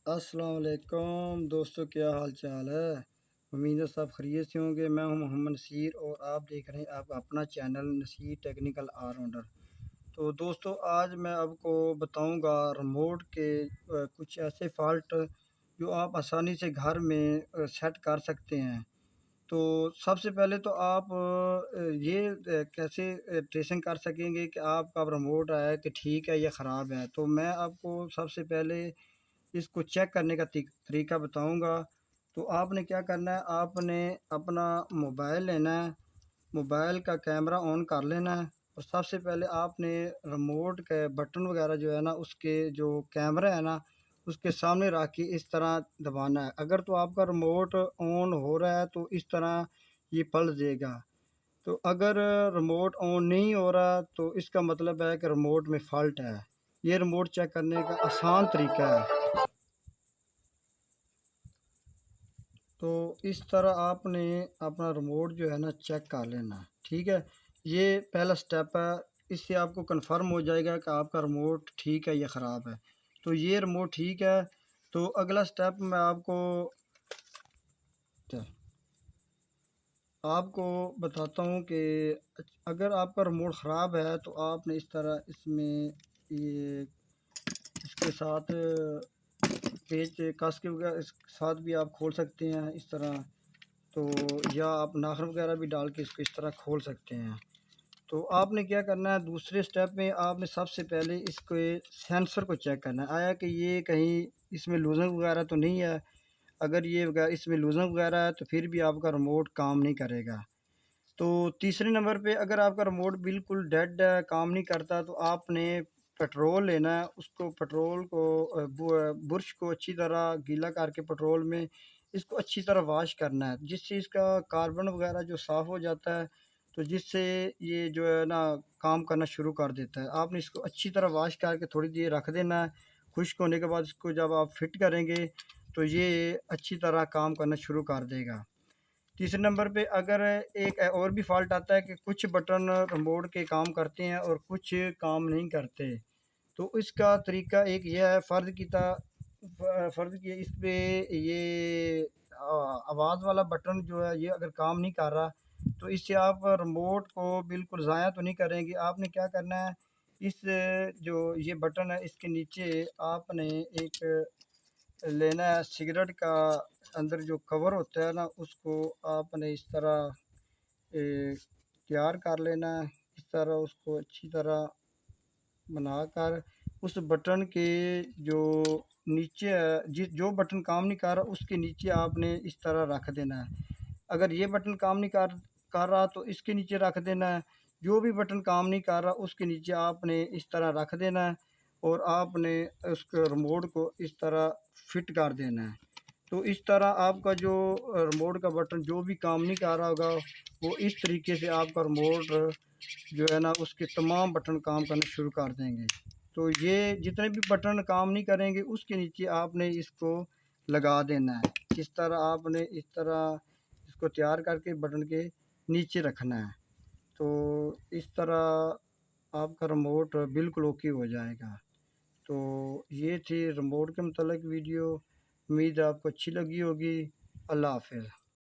अस्सलाम वालेकुम दोस्तों, क्या हाल चाल है। उम्मीद है सब खैरियत से होंगे। मैं हूं मोहम्मद नसीर और आप देख रहे हैं आप अपना चैनल नसीर टेक्निकल ऑलराउंडर। तो दोस्तों, आज मैं आपको बताऊंगा रिमोट के कुछ ऐसे फॉल्ट जो आप आसानी से घर में सेट कर सकते हैं। तो सबसे पहले तो आप कैसे ट्रेसिंग कर सकेंगे कि आपका रिमोट है कि ठीक है या ख़राब है। तो मैं आपको सबसे पहले इसको चेक करने का तरीका बताऊंगा। तो आपने क्या करना है, आपने अपना मोबाइल लेना है, मोबाइल का कैमरा ऑन कर लेना है और सबसे पहले आपने रिमोट के बटन वगैरह जो है ना, उसके जो कैमरा है ना, उसके सामने रख के इस तरह दबाना है। अगर तो आपका रिमोट ऑन हो रहा है तो इस तरह ये पलट देगा। तो अगर रिमोट ऑन नहीं हो रहा तो इसका मतलब है कि रिमोट में फॉल्ट है। ये रिमोट चेक करने का आसान तरीका है। तो इस तरह आपने अपना रिमोट जो है ना चेक कर लेना है, ठीक है। ये पहला स्टेप है, इससे आपको कंफर्म हो जाएगा कि आपका रिमोट ठीक है या ख़राब है। तो ये रिमोट ठीक है। तो अगला स्टेप मैं आपको बताता हूँ कि अगर आपका रिमोट ख़राब है तो आपने इस तरह इसमें ये इसके साथ पेच कस के वगैरह इसके साथ भी आप खोल सकते हैं इस तरह। तो या आप नाखून वगैरह भी डाल के इसको इस तरह खोल सकते हैं। तो आपने क्या करना है, दूसरे स्टेप में आपने सबसे पहले इसके सेंसर को चेक करना है, आया कि ये कहीं इसमें लूजन वगैरह तो नहीं है। अगर ये इसमें लूजन वगैरह है तो फिर भी आपका रिमोट काम नहीं करेगा। तो तीसरे नंबर पे अगर आपका रिमोट बिल्कुल डेड है, काम नहीं करता, तो आपने पेट्रोल लेना है। उसको पेट्रोल को बुरश को अच्छी तरह गीला करके पेट्रोल में इसको अच्छी तरह वॉश करना है, जिससे इसका कार्बन वगैरह जो साफ़ हो जाता है। तो जिससे ये जो है ना काम करना शुरू कर देता है। आपने इसको अच्छी तरह वॉश करके थोड़ी देर रख देना है। खुश्क होने के बाद इसको जब आप फिट करेंगे तो ये अच्छी तरह काम करना शुरू कर देगा। तीसरे नंबर पे अगर एक और भी फॉल्ट आता है कि कुछ बटन रिमोट के काम करते हैं और कुछ काम नहीं करते। तो इसका तरीका एक ये है, फ़र्ज़ किया इस पे ये आवाज़ वाला बटन जो है ये अगर काम नहीं कर रहा तो इससे आप रिमोट को बिल्कुल ज़ाया तो नहीं करेंगे। आपने क्या करना है, इस जो ये बटन है इसके नीचे आपने एक लेना है सिगरेट का, अंदर जो कवर होता है ना उसको आपने इस तरह तैयार कर लेना है। इस तरह उसको अच्छी तरह बनाकर उस बटन के जो नीचे है, जो बटन काम नहीं कर रहा उसके नीचे आपने इस तरह रख देना है। अगर ये बटन काम नहीं कर रहा तो इसके नीचे रख देना है। जो भी बटन काम नहीं कर रहा उसके नीचे आपने इस तरह रख देना है और आपने उसके रिमोट को इस तरह फिट कर देना है। तो इस तरह आपका जो रिमोट का बटन जो भी काम नहीं कर रहा होगा वो इस तरीके से आपका रिमोट जो है ना उसके तमाम बटन काम करना शुरू कर देंगे। तो ये जितने भी बटन काम नहीं करेंगे उसके नीचे आपने इसको लगा देना है। इस तरह आपने इस तरह इसको तैयार करके बटन के नीचे रखना है। तो इस तरह आपका रिमोट बिल्कुल ओके हो जाएगा। तो ये थी रिमोट के मतलब वीडियो। उम्मीद है आपको अच्छी लगी होगी। अल्लाह हाफ़िज़।